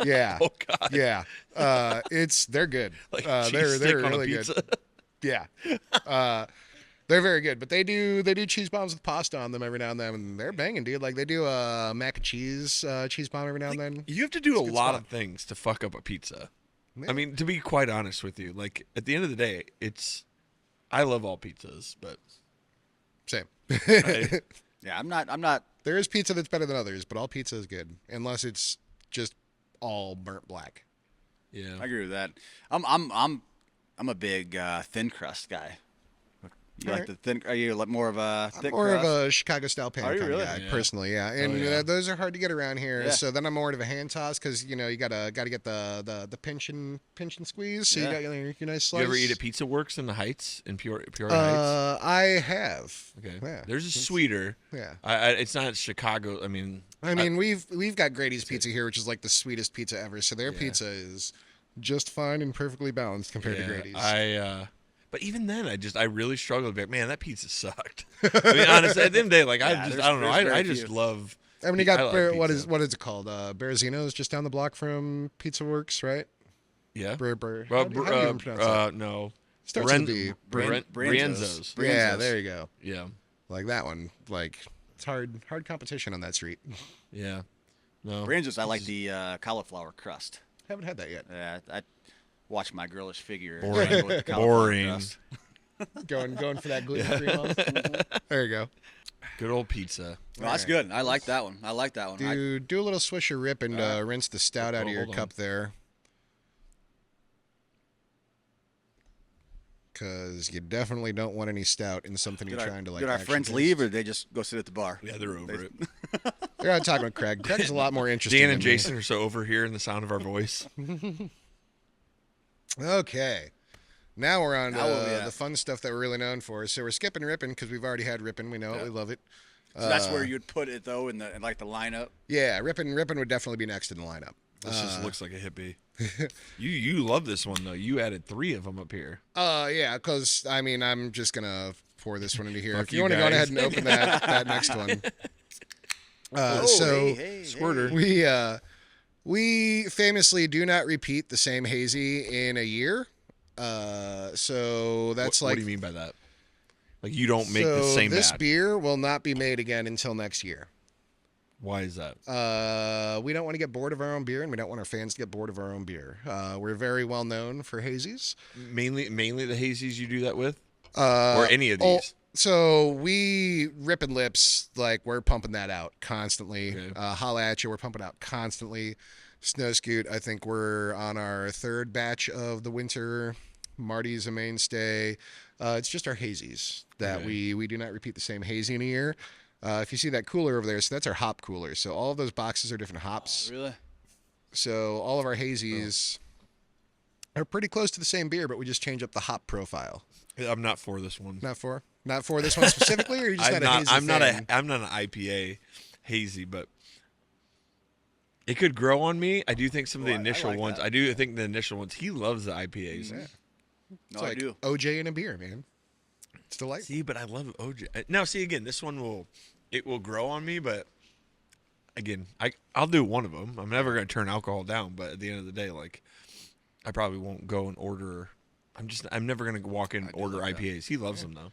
Yeah. Oh God. Yeah. They're good. Like They're stick on a really pizza. good. Yeah. They're very good, but they do cheese bombs with pasta on them every now and then, and they're banging, dude. Like they do a mac and cheese cheese bomb every now and then. You have to do a good lot spot. of things to fuck up a pizza. Yeah. I mean, to be quite honest with you, like at the end of the day, I love all pizzas, but Same. Yeah, I'm not. There is pizza that's better than others, but all pizza is good unless it's just all burnt black. yeah. I agree with that. I'm a big thin crust guy. You like the thin? Are you like more of a thick More crust? of a Chicago style pan Are you kind really? of guy, Yeah. personally, yeah. And yeah. those are hard to get around here. Yeah. So then I'm more of a hand toss because you gotta get the pinch and squeeze. So Yeah. you got your nice slice. You ever eat at Pizza Works in the Heights in Peoria Heights? I have. Okay. Yeah. There's a sweeter. Yeah. It's not Chicago. I mean, We've got Grady's Pizza here, which is like the sweetest pizza ever. So their pizza is just fine and perfectly balanced compared to Grady's. But even then, I really struggled. Like, man, that pizza sucked. I mean, honestly, at the end of the day, like I don't know. there's very I just few. love. I mean, you got I love what pizza. is it called? Bearzino's just down the block from Pizza Works, right? Yeah. How Well, do you even pronounce that? no. Starts with a B. Brienzo's. Yeah, there you go. Yeah. Like that one. Like it's hard competition on that street. Yeah. No. Branches, I like the cauliflower crust. Haven't had that yet. Yeah, I watch my girlish figure. Boring. go with the cauliflower Boring. crust. Going for that gluten free one. There you go. Good old pizza. No, that's good. I like that one. Do a little swish of Rip and rinse the stout out of your hold on. cup there. Because you definitely don't want any stout in something you're trying to like. Did our actually friends taste. leave, or did they just go sit at the bar? Yeah, they're over it. They're not talking about Craig. Craig's a lot more interesting. Dan than and me. Jason are so overhearing the sound of our voice. Okay. Now we're on Now we'll be at- the fun stuff that we're really known for. So we're skipping Rippin' because we've already had Rippin'. We know it. We love it. So that's where you'd put it though in the like the lineup. Yeah, Rippin' would definitely be next in the lineup. This just looks like a hippie. You love this one though. You added 3 of them up here. Yeah, because I mean, I'm just gonna pour this one into here. Fuck If you you want to go guys. ahead and open that next one. Squirter. We famously do not repeat the same hazy in a year. So that's What do you mean by that? Like you don't make the same this batch. beer will not be made again until next year. Why is that? We don't want to get bored of our own beer, and we don't want our fans to get bored of our own beer. We're very well known for hazies. Mainly the hazies you do that with, or any of these. So we Rippin' Lips, like we're pumping that out constantly. Okay. Holla at you, we're pumping out constantly. Snow Scoot, I think we're on our 3rd batch of the winter. Marty's a mainstay. It's just our hazies that we do not repeat the same hazy in a year. If you see that cooler over there, so that's our hop cooler. So all of those boxes are different hops. Oh, really? So all of our hazies are pretty close to the same beer, but we just change up the hop profile. I'm not for this one. Not for this one specifically, or you're just not a hazy I'm fan? not an IPA hazy, but it could grow on me. I do think some of the I initial like ones. that. I do think the initial ones. He loves the IPAs. No, It's I like do. OJ in a beer, man. It's delightful. See, but I love OJ. Now, see again, this one will grow on me, but again, I'll do one of them. I'm never gonna turn alcohol down, but at the end of the day, like I probably won't go and order. I'm never gonna walk in and order IPAs. He loves them though.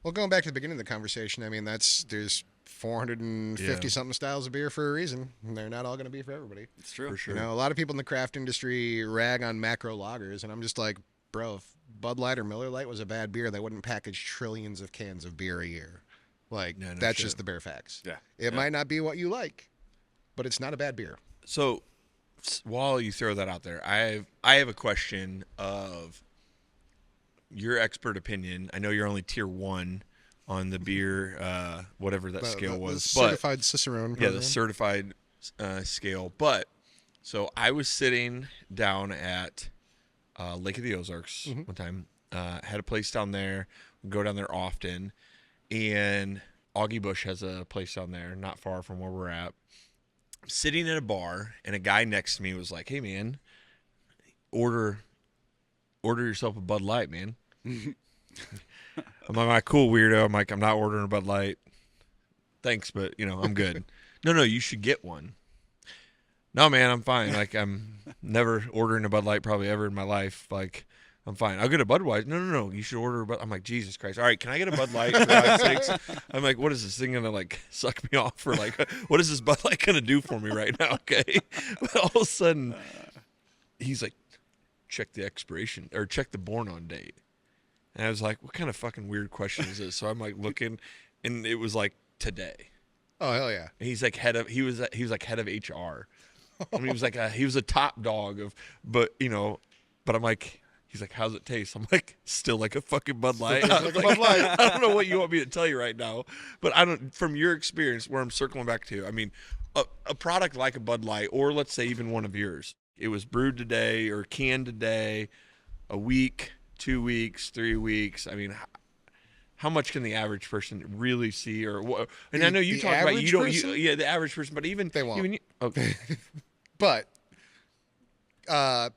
Well, going back to the beginning of the conversation, I mean, there's 450 something styles of beer for a reason, and they're not all going to be for everybody. It's true. For sure. You know, a lot of people in the craft industry rag on macro lagers, and I'm just like, bro, if Bud Light or Miller Lite was a bad beer, they wouldn't package trillions of cans of beer a year. Like, No that's shit. just the bare facts. Yeah. It might not be what you like, but it's not a bad beer. So while you throw that out there, I have a question of your expert opinion. I know you're only tier 1 on the beer, whatever that scale was, the but certified Cicerone yeah, program. the certified scale. But so I was sitting down at Lake of the Ozarks one time. Had a place down there. go down there often, and Augie Bush has a place down there not far from where we're at. I'm sitting in a bar, and a guy next to me was like, "Hey, man, order yourself a Bud Light, man." I'm like, "Cool, weirdo." I'm like, "I'm not ordering a Bud Light. Thanks, but, I'm good." No, you should get one. No, man, I'm fine. Like, I'm never ordering a Bud Light probably ever in my life. Like, I'm fine. I'll get a Budweiser. No. You should order a Bud. I'm like, Jesus Christ. All right, can I get a Bud Light for God's sakes? I'm like, what is this thing going to, like, suck me off? Or, like, what is this Bud Light going to do for me right now? Okay. But all of a sudden, he's like, check the expiration, or check the born on date. And I was like, what kind of fucking weird question is this? So I'm, like, looking, and it was, like, today. Oh, hell yeah. And he's, like, he was like, head of HR. I mean, he was a top dog but I'm like, he's like, how's it taste? I'm like, still like a fucking Bud Light. I don't know what you want me to tell you right now, but from your experience, where I'm circling back to, I mean, a product like a Bud Light, or let's say even one of yours, it was brewed today or canned today, a week, 2 weeks, 3 weeks. I mean, how much can the average person really see, or what? And I know you talk about the average person, but even they won't. Okay. But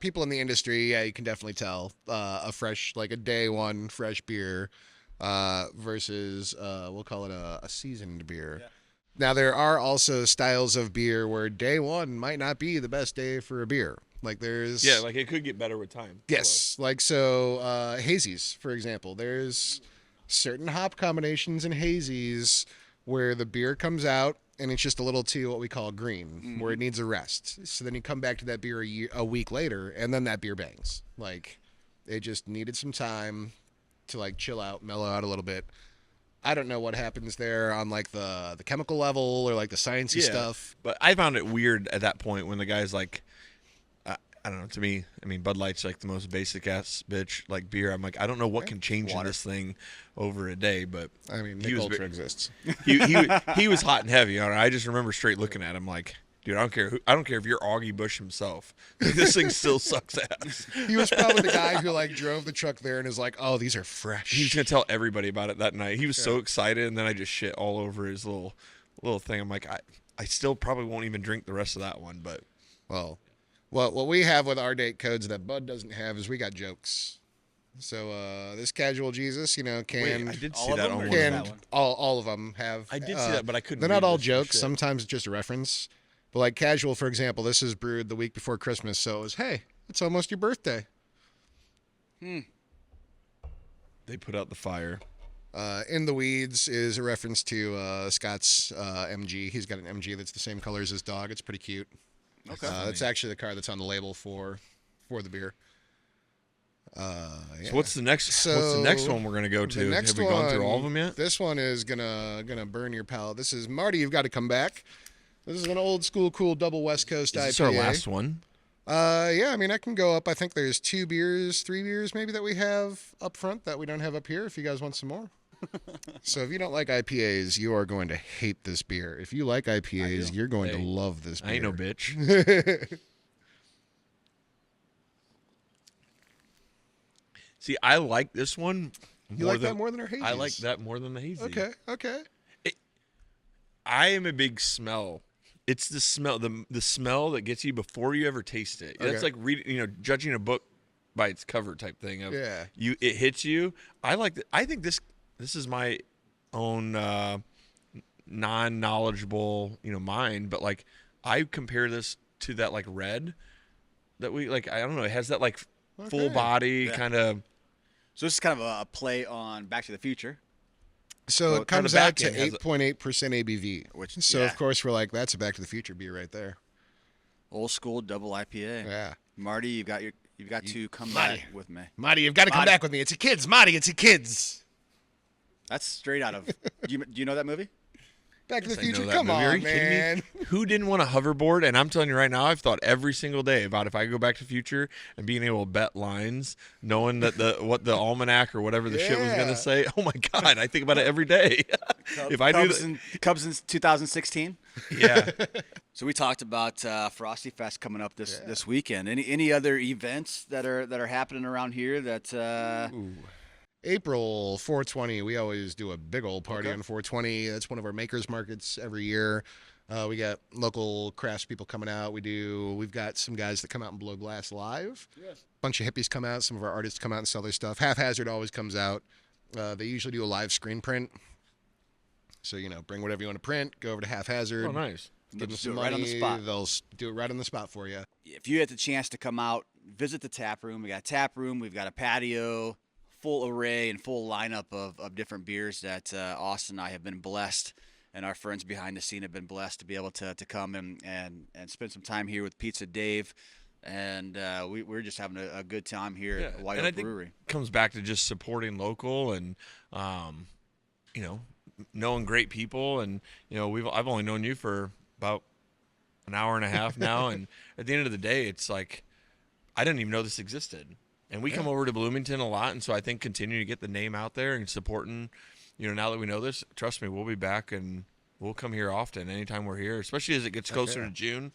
people in the industry, yeah, you can definitely tell a fresh, like a day one fresh beer versus we'll call it a seasoned beer. Yeah. Now, there are also styles of beer where day one might not be the best day for a beer. Like there's... Yeah, like it could get better with time. Yes. Like so hazies, for example. There's certain hop combinations in hazies where the beer comes out and it's just a little too what we call green, where it needs a rest. So then you come back to that beer a week later, and then that beer bangs. Like, it just needed some time to, like, chill out, mellow out a little bit. I don't know what happens there on, like, the chemical level or, like, the sciencey stuff. But I found it weird at that point when the guy's like, I don't know, to me, I mean, Bud Light's like the most basic-ass bitch, like, beer. I'm like, I don't know what can change in this thing over a day, but... I mean, Nick Ultra exists. He was hot and heavy on it. I just remember straight looking at him like, dude, I don't care if you're Augie Bush himself. Like, this thing still sucks ass. He was probably the guy who, like, drove the truck there and is like, oh, these are fresh. He's going to tell everybody about it that night. He was so excited, and then I just shit all over his little thing. I'm like, I still probably won't even drink the rest of that one, but... Well, what we have with our date codes that Bud doesn't have is we got jokes. So this Casual Jesus, canned. Wait, I did see that on canned, all of them have. I did see that, but I couldn't. They're not all jokes. Sometimes it's just a reference. But like Casual, for example, this is brewed the week before Christmas, so it was, hey, it's almost your birthday. They put out the fire. In the Weeds is a reference to Scott's MG. He's got an MG that's the same color as his dog. It's pretty cute. Okay. That's actually the car that's on the label for the beer. So what's the next one we're gonna go to? Have we gone through all of them yet? This one is gonna burn your palate. This is Marty. You've got to come back. This is an old school, cool double West Coast IPA. Is this our last one? Yeah. I mean, I can go up. I think there's 3 beers maybe that we have up front that we don't have up here. If you guys want some more. So if you don't like IPAs, you are going to hate this beer. If you like IPAs, you're going to love this beer. I ain't no bitch. See, I like this one. You like that more than our hazies? I like that more than the hazy. Okay. I am a big smell. It's the smell, the smell that gets you before you ever taste it. Okay. That's like judging a book by its cover type thing. It hits you. I like that. I think this is my own non-knowledgeable, mind, but like I compare this to that like red that we like. I don't know. It has that like full body kind of. So this is kind of a play on Back to the Future. So it comes out to 8.8% ABV. So of course we're like, that's a Back to the Future beer right there. Old school double IPA. Yeah. Marty, you've got to come back with me. Marty, you've got to come back with me. It's a kids. Marty, it's a kids. That's straight out of. Do you know that movie? Back to the Future. Come on, Are you kidding me? Who didn't want a hoverboard? And I'm telling you right now, I've thought every single day about if I could go Back to the Future and being able to bet lines, knowing that what the almanac or whatever the shit was going to say. Oh my God, I think about it every day. If I do Cubs in 2016. Yeah. So we talked about Frosty Fest coming up this weekend. Any other events that are happening around here that? April 420, we always do a big old party on 420. That's one of our makers markets every year. We got local crafts people coming out. We've got some guys that come out and blow glass live. Yes. Bunch of hippies come out. Some of our artists come out and sell their stuff. Haphazard always comes out. They usually do a live screen print. So, bring whatever you want to print. Go over to Haphazard. Oh, nice. Give them some right on the money. spot. They'll do it right on the spot for you. If you had the chance to come out, visit the tap room. We got a tap room. We've got a patio, full array and full lineup of different beers that Austin and I have been blessed, and our friends behind the scene have been blessed to be able to come and spend some time here with Pizza Dave. And we're just having a good time here at White Oak Brewery. It comes back to just supporting local and, knowing great people. And, I've only known you for about an hour and a half now. And at the end of the day, it's like, I didn't even know this existed. And we come over to Bloomington a lot. And so I think continue to get the name out there and supporting, now that we know this, trust me, we'll be back and we'll come here often anytime we're here, especially as it gets closer to June.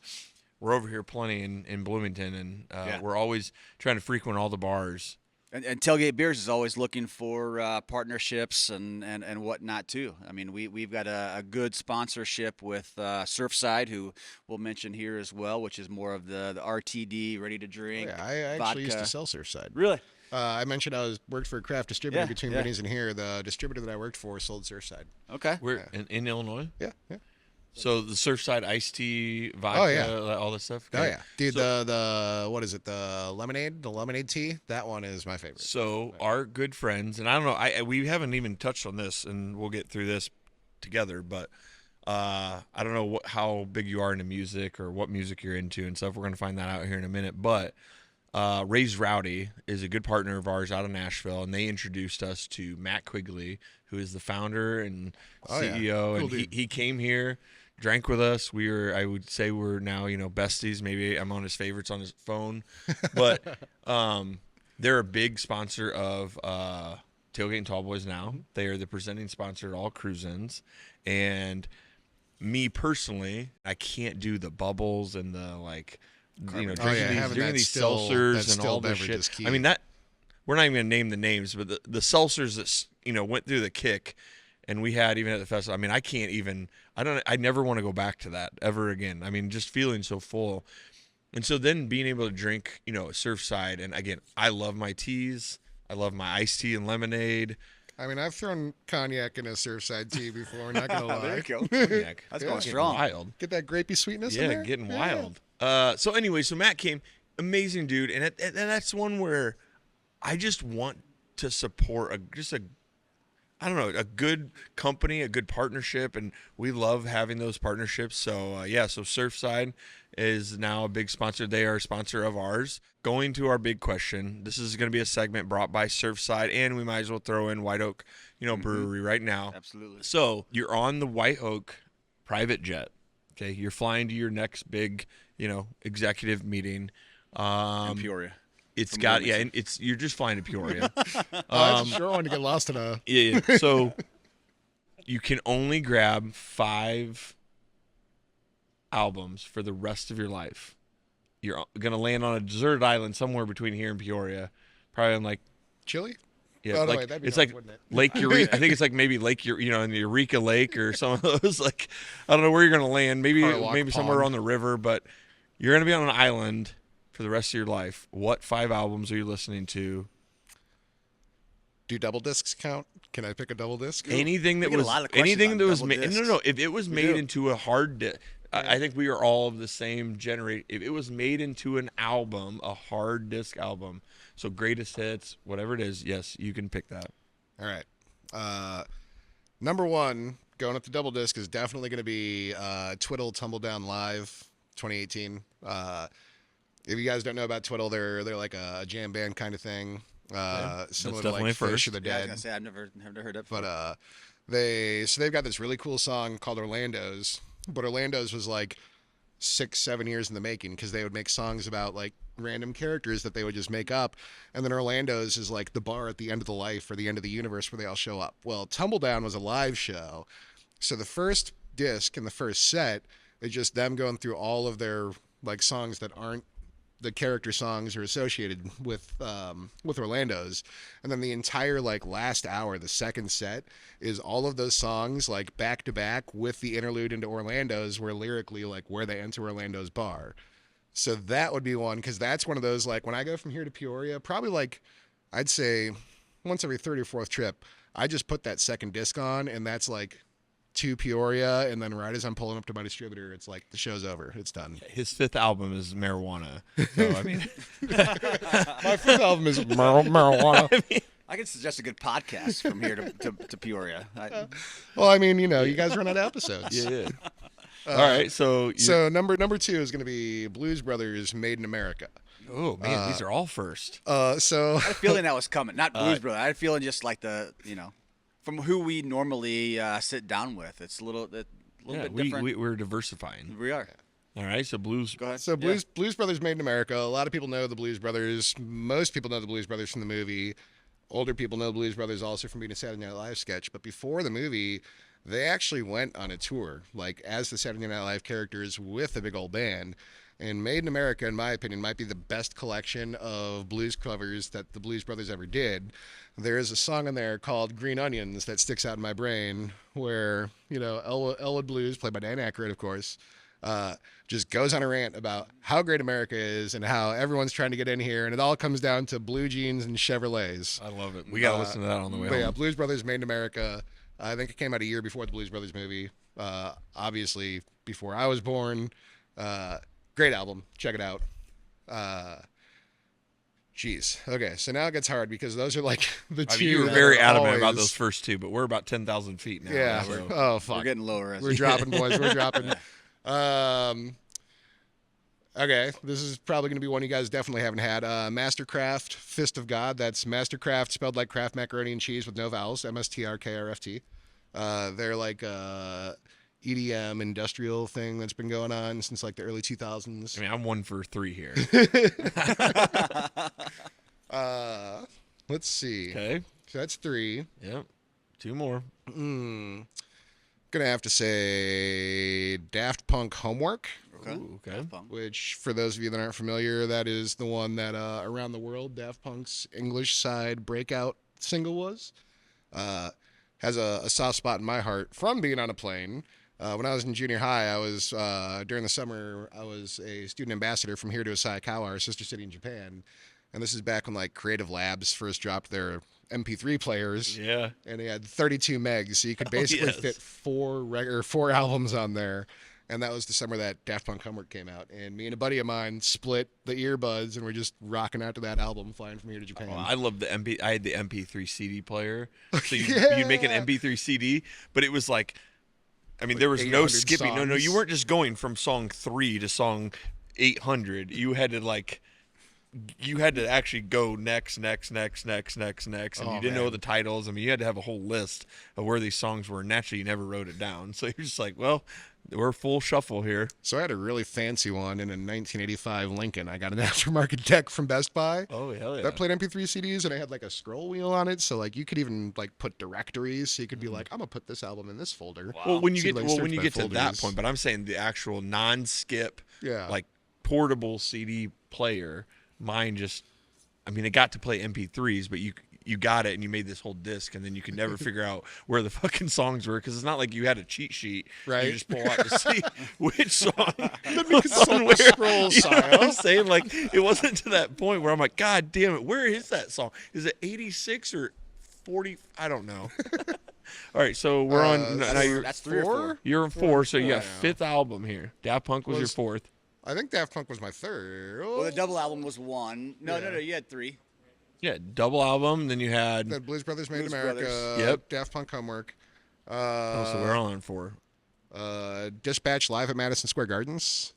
We're over here plenty in Bloomington, and we're always trying to frequent all the bars. And Tailgate Beers is always looking for partnerships and whatnot too. I mean, we've got a good sponsorship with Surfside, who we'll mention here as well, which is more of the RTD, ready to drink. Yeah, I actually used to sell Surfside. Really? I mentioned I worked for a craft distributor between Vinny's and here. The distributor that I worked for sold Surfside. Okay. We're in Illinois? Yeah. So the Surfside iced tea, vodka, all this stuff? Oh, yeah. Dude, the what is it, the lemonade tea? That one is my favorite. So our good friends, and I don't know, we haven't even touched on this, and we'll get through this together, but I don't know how big you are into music or what music you're into and stuff. We're going to find that out here in a minute, but Raised Rowdy is a good partner of ours out of Nashville, and they introduced us to Matt Quigley, who is the founder and CEO, Cool and he came here, drank with us. I would say we're now, besties. Maybe I'm on his favorites on his phone, but they're a big sponsor of Tailgate and Tallboys now. They are the presenting sponsor at all cruise-ins, and me personally, I can't do the bubbles and the drinking these seltzers and all this shit. I mean, that we're not even gonna name the names, but the seltzers that went through the kick, and we had even at the festival. I mean, I never want to go back to that ever again. I mean, just feeling so full, and so then being able to drink, Surfside, and again, I love my teas. I love my iced tea and lemonade. I mean, I've thrown cognac in a Surfside tea before. Not gonna lie. There you go. Cognac. That's going strong. Wild. Get that grapey sweetness in there. Yeah, getting wild. So anyway, so Matt came, amazing dude, and that's one where I just want to support a good company, a good partnership, and we love having those partnerships. So so Surfside is now a big sponsor. They are a sponsor of ours. Going to our big question, this is going to be a segment brought by Surfside, and we might as well throw in White Oak, Brewery right now. Absolutely. So you're on the White Oak private jet. Okay, you're flying to your next big, executive meeting. In Peoria. It's got you're just flying to Peoria. I sure want to get lost in a. Yeah. So you can only grab 5 albums for the rest of your life. You're gonna land on a deserted island somewhere between here and Peoria, probably on Chile. Yeah, oh, no, wait, that'd be it's nice, like wouldn't it? Lake Eureka. I think it's like maybe Lake in the Eureka Lake or some of those. I don't know where you're gonna land. Maybe Carlock somewhere Pond. on the river, but you're gonna be on an island for the rest of your life. What 5 albums are you listening to? Do double discs count? Can I pick a double disc? Anything that We get a was lot of questions anything on that was double made. discs. No. If it was made do. into a hard disc, I think we are all of the same generation. If it was made into an album, a hard disc album, so greatest hits, whatever it is, yes, you can pick that. All right. Number 1, going up to double disc, is definitely going to be Twiddle Tumble Down Live 2018. If you guys don't know about Twiddle, they're like a jam band kind of thing. Similar to definitely like Fish first. or the Yeah, I was Dead. gonna say I've never heard that before. But they've got this really cool song called Orlando's. But Orlando's was like 6-7 years in the making, because they would make songs about like random characters that they would just make up, and then Orlando's is like the bar at the end of the life or the end of the universe where they all show up. Well, Tumbledown was a live show, so the first disc and the first set is just them going through all of their like songs that aren't the character songs are associated with Orlando's, and then the entire like last hour, the second set, is all of those songs like back to back with the interlude into Orlando's, where lyrically like where they enter Orlando's bar. So that would be one, because that's one of those, like when I go from here to Peoria, probably like I'd say once every third or fourth trip, I just put that second disc on, and that's like to Peoria, and then right as I'm pulling up to my distributor, it's like the show's over, it's done. His fifth album is Marijuana. So I mean, my fifth album is Marijuana. I can suggest a good podcast from here to Peoria. Well, I mean, you know, you guys run out of episodes. yeah. All right, so number 2 is going to be Blues Brothers Made in America. oh man, these are all first. So I had a feeling that was coming. Not Blues Brothers. I had a feeling just like from who we normally sit down with. It's a little bit different. We're diversifying. We are. All right, so Blues. Go ahead. So Blues Brothers Made in America. A lot of people know the Blues Brothers. Most people know the Blues Brothers from the movie. Older people know the Blues Brothers also from being a Saturday Night Live sketch. But before the movie, they actually went on a tour, like as the Saturday Night Live characters with a big old band. And Made in America, in my opinion, might be the best collection of blues covers that the Blues Brothers ever did. There is a song in there called Green Onions that sticks out in my brain where, you know, Elwood Blues, played by Dan Aykroyd, of course, just goes on a rant about how great America is and how everyone's trying to get in here. And it all comes down to blue jeans and Chevrolets. I love it. We got to listen to that on the way home. Yeah, Blues Brothers Made in America. I think it came out a year before the Blues Brothers movie. Obviously, before I was born. Great album. Check it out. Jeez. Okay, so now it gets hard because those are like the two. You were very adamant about those first two, but we're about 10,000 feet now. Yeah. So. Oh, fuck. We're getting lower. We're dropping, boys. We're dropping. Okay, this is probably going to be one you guys definitely haven't had. Mastercraft Fist of God. That's Mastercraft spelled like Kraft macaroni and cheese with no vowels. MSTRKRFT. They're like EDM industrial thing that's been going on since like the early 2000s. I mean, I'm 1 for 3 here. Let's see. Okay. So that's 3. Yep. 2 more. Gonna have to say Daft Punk Homework. Okay. Ooh, okay. Which, for those of you that aren't familiar, that is the one that Around the World, Daft Punk's English side breakout single was. Has a soft spot in my heart from being on a plane. When I was in junior high, I was during the summer, I was a student ambassador from here to Osakawa, our sister city in Japan. And this is back when like Creative Labs first dropped their MP3 players. Yeah. And they had 32 megs, so you could basically fit 4 albums on there. And that was the summer that Daft Punk Homework came out. And me and a buddy of mine split the earbuds and we're just rocking out to that album flying from here to Japan. Oh, I love I had the MP3 CD player. So you'd make an MP3 CD, but it was like, I mean, there was no skipping. Songs. No, you weren't just going from song 3 to song 800. You had to actually go next, and you didn't know the titles. I mean, you had to have a whole list of where these songs were. Naturally, you never wrote it down. So you're just like, well, we're full shuffle here. So I had a really fancy one in a 1985 Lincoln. I got an aftermarket deck from Best Buy. Oh, hell yeah. That played MP3 CDs, and I had like a scroll wheel on it, so like you could even like put directories. So you could be like, I'm gonna put this album in this folder. Wow. Well, when you get to to that point, but I'm saying the actual non-skip, like portable CD player. Mine just, I mean, it got to play MP3s, but you got it and you made this whole disc, and then you could never figure out where the fucking songs were because it's not like you had a cheat sheet. Right. You just pull out to see which song. Somewhere scroll You know what I'm saying? Like, it wasn't to that point where I'm like, God damn it, where is that song? Is it 86 or 40? I don't know. All right, so we're on. That's 3 or 4. You're on 4, so you got 5th album here. Daft Punk was your 4th. I think Daft Punk was my 3rd. Well, the double album was 1. No, you had 3. Yeah, double album. Then you had Blues Brothers Made in Blues America. Brothers. Yep. Daft Punk Homework. so we're all on 4. Dispatch Live at Madison Square Gardens.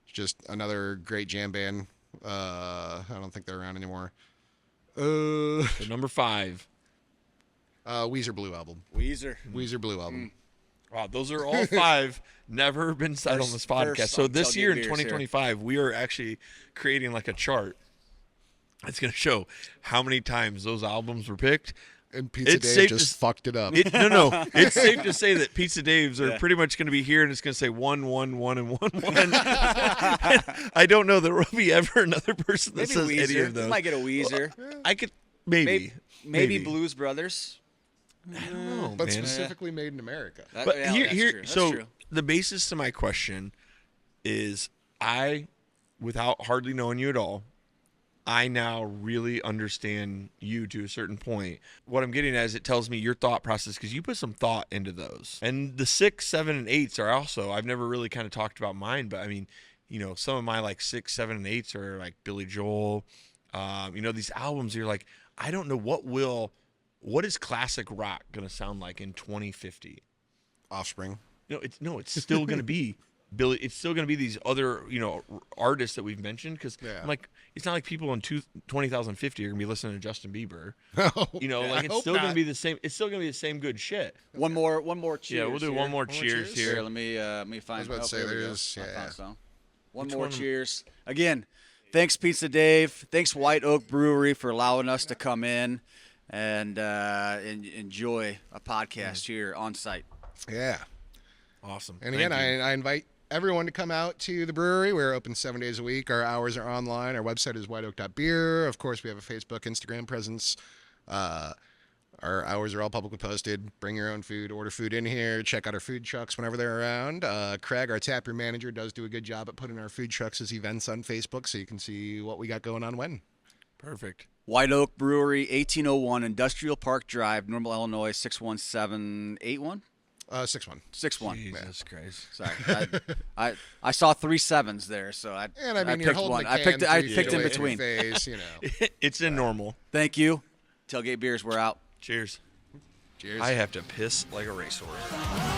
Just another great jam band. I don't think they're around anymore. So number 5. Weezer Blue album. Weezer Blue album. Wow, those are all 5 never been said on this podcast. So this year in 2025, we are actually creating like a chart. It's going to show how many times those albums were picked. And Pizza It's Dave safe just to- fucked it up. No. It's safe to say that Pizza Dave's are pretty much going to be here, and it's going to say 1, 1, 1, and 1, 1. I don't know there will be ever another person that Maybe says Weezer. any of those. You might get a Weezer. I could maybe. Maybe Blues Brothers. I don't know, But man. specifically made in America. But Yeah, here, that's here. true. That's So true. the basis to my question is, without hardly knowing you at all, I now really understand you to a certain point. What I'm getting at is it tells me your thought process because you put some thought into those. And the 6, 7, and 8s are also, I've never really kind of talked about mine, but I mean, some of my like 6, 7, and 8s are like Billy Joel. These albums, you're like, I don't know what is classic rock going to sound like in 2050? Offspring. It's still going to be Billy. It's still going to be these other, artists that we've mentioned because I'm like, it's not like people in 2050 are going to be listening to Justin Bieber. It's still going to be the same. It's still going to be the same good shit. One more cheers. Yeah, we'll do here. one more cheers cheers? here. Here, let me find. I was about to say there we go. there's- I yeah. found some. One Which more one? cheers. Again, thanks Pizza Dave. Thanks White Oak Brewery for allowing us to come in and enjoy a podcast here on site. Yeah. Awesome. And again, Thank you. I invite everyone to come out to the brewery. We're open 7 days a week. Our hours are online. Our website is whiteoak.beer. Of course, we have a Facebook, Instagram presence. Our hours are all publicly posted. Bring your own food, order food in here. Check out our food trucks whenever they're around. Craig, our taproom manager, does do a good job at putting our food trucks as events on Facebook so you can see what we got going on when. Perfect. White Oak Brewery, 1801 Industrial Park Drive, Normal, Illinois, 61781. 6-1. 61. Jesus Christ. Sorry, I saw 3 sevens there, so I And I mean, you're picked holding one. the I can picked 3 picked feet in away from your between. face, It's in normal. Thank you. Tailgate Beers, we're out. Cheers. Cheers. I have to piss like a racehorse.